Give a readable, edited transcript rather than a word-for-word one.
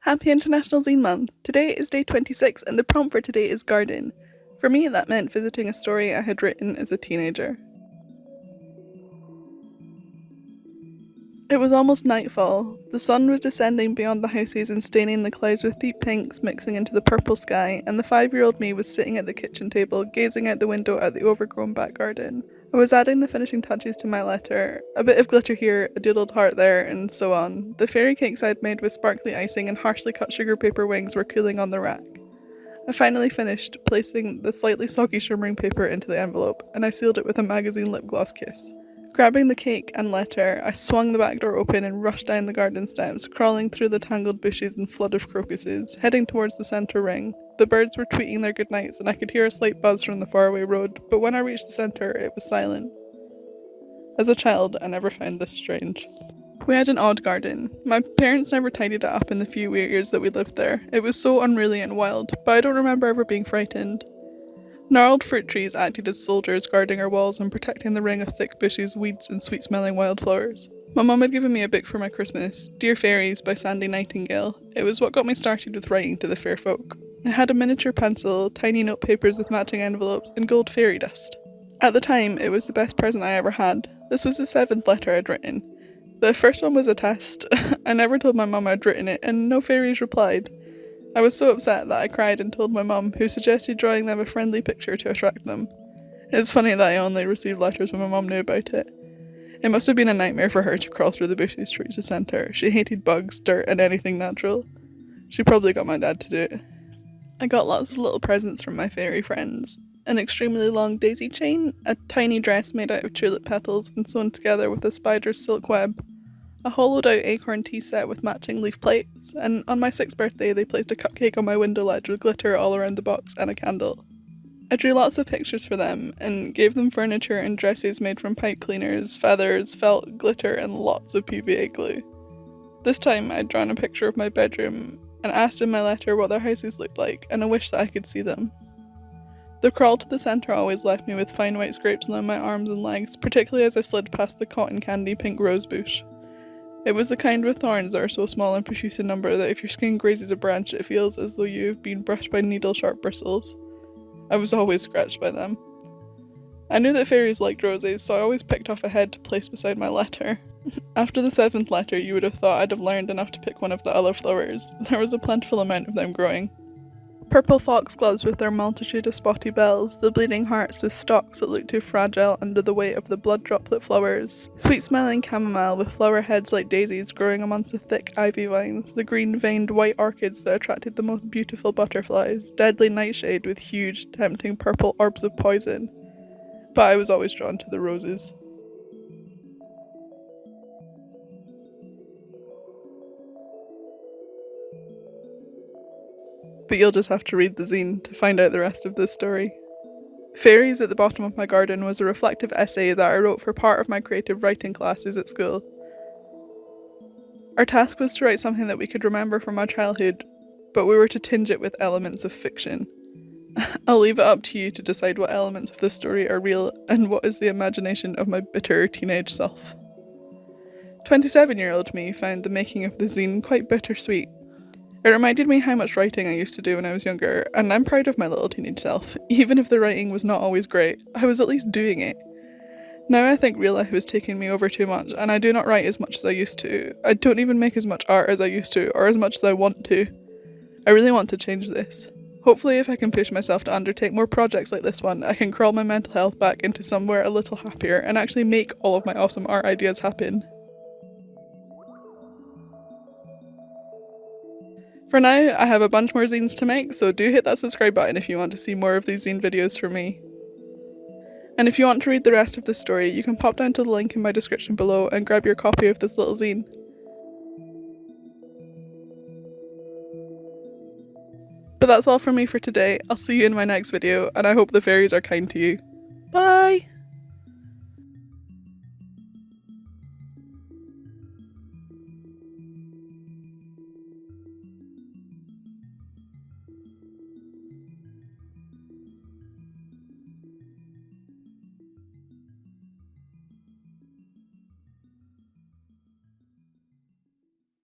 Happy International Zine Month! Today is day 26 and the prompt for today is garden. For me, that meant visiting a story I had written as a teenager. It was almost nightfall. The sun was descending beyond the houses and staining the clouds with deep pinks mixing into the purple sky, and the 5-year-old me was sitting at the kitchen table, gazing out the window at the overgrown back garden. I was adding the finishing touches to my letter. A bit of glitter here, a doodled heart there, and so on. The fairy cakes I'd made with sparkly icing and harshly cut sugar paper wings were cooling on the rack. I finally finished, placing the slightly soggy shimmering paper into the envelope, and I sealed it with a magazine lip gloss kiss. Grabbing the cake and letter, I swung the back door open and rushed down the garden steps, crawling through the tangled bushes and flood of crocuses, heading towards the centre ring. The birds were tweeting their goodnights and I could hear a slight buzz from the faraway road, but when I reached the centre, it was silent. As a child, I never found this strange. We had an odd garden. My parents never tidied it up in the few years that we lived there. It was so unruly and wild, but I don't remember ever being frightened. Gnarled fruit trees acted as soldiers guarding our walls and protecting the ring of thick bushes, weeds and sweet-smelling wildflowers. My mum had given me a book for my Christmas, Dear Faeries by Sandy Nightingale. It was what got me started with writing to the fair folk. It had a miniature pencil, tiny note papers with matching envelopes, and gold fairy dust. At the time, it was the best present I ever had. This was the 7th letter I'd written. The first one was a test. I never told my mum I'd written it, and no fairies replied. I was so upset that I cried and told my mum, who suggested drawing them a friendly picture to attract them. It's funny that I only received letters when my mum knew about it. It must have been a nightmare for her to crawl through the bushes to reach the centre. She hated bugs, dirt and anything natural. She probably got my dad to do it. I got lots of little presents from my fairy friends. An extremely long daisy chain, a tiny dress made out of tulip petals and sewn together with a spider's silk web, a hollowed out acorn tea set with matching leaf plates, and on my 6th birthday they placed a cupcake on my window ledge with glitter all around the box and a candle. I drew lots of pictures for them, and gave them furniture and dresses made from pipe cleaners, feathers, felt, glitter, and lots of PVA glue. This time I'd drawn a picture of my bedroom, and asked in my letter what their houses looked like, and I wished that I could see them. The crawl to the centre always left me with fine white scrapes along my arms and legs, particularly as I slid past the cotton candy pink rose bush. It was the kind with thorns that are so small and profuse in number that if your skin grazes a branch it feels as though you've been brushed by needle-sharp bristles. I was always scratched by them. I knew that fairies liked roses, so I always picked off a head to place beside my letter. After the 7th letter you would have thought I'd have learned enough to pick one of the other flowers. There was a plentiful amount of them growing. Purple foxgloves with their multitude of spotty bells, the bleeding hearts with stalks that looked too fragile under the weight of the blood droplet flowers, sweet-smelling chamomile with flower heads like daisies growing amongst the thick ivy vines, the green-veined white orchids that attracted the most beautiful butterflies, deadly nightshade with huge, tempting purple orbs of poison. But I was always drawn to the roses. But you'll just have to read the zine to find out the rest of this story. Fairies at the bottom of my garden was a reflective essay that I wrote for part of my creative writing classes at school. Our task was to write something that we could remember from our childhood, but we were to tinge it with elements of fiction. I'll leave it up to you to decide what elements of the story are real and what is the imagination of my bitter teenage self. 27-year-old me found the making of the zine quite bittersweet. It reminded me how much writing I used to do when I was younger, and I'm proud of my little teenage self. Even if the writing was not always great, I was at least doing it. Now I think real life is taking me over too much, and I do not write as much as I used to. I don't even make as much art as I used to, or as much as I want to. I really want to change this. Hopefully if I can push myself to undertake more projects like this one, I can crawl my mental health back into somewhere a little happier, and actually make all of my awesome art ideas happen. For now, I have a bunch more zines to make, so do hit that subscribe button if you want to see more of these zine videos from me. And if you want to read the rest of this story, you can pop down to the link in my description below and grab your copy of this little zine. But that's all from me for today. I'll see you in my next video, and I hope the fairies are kind to you.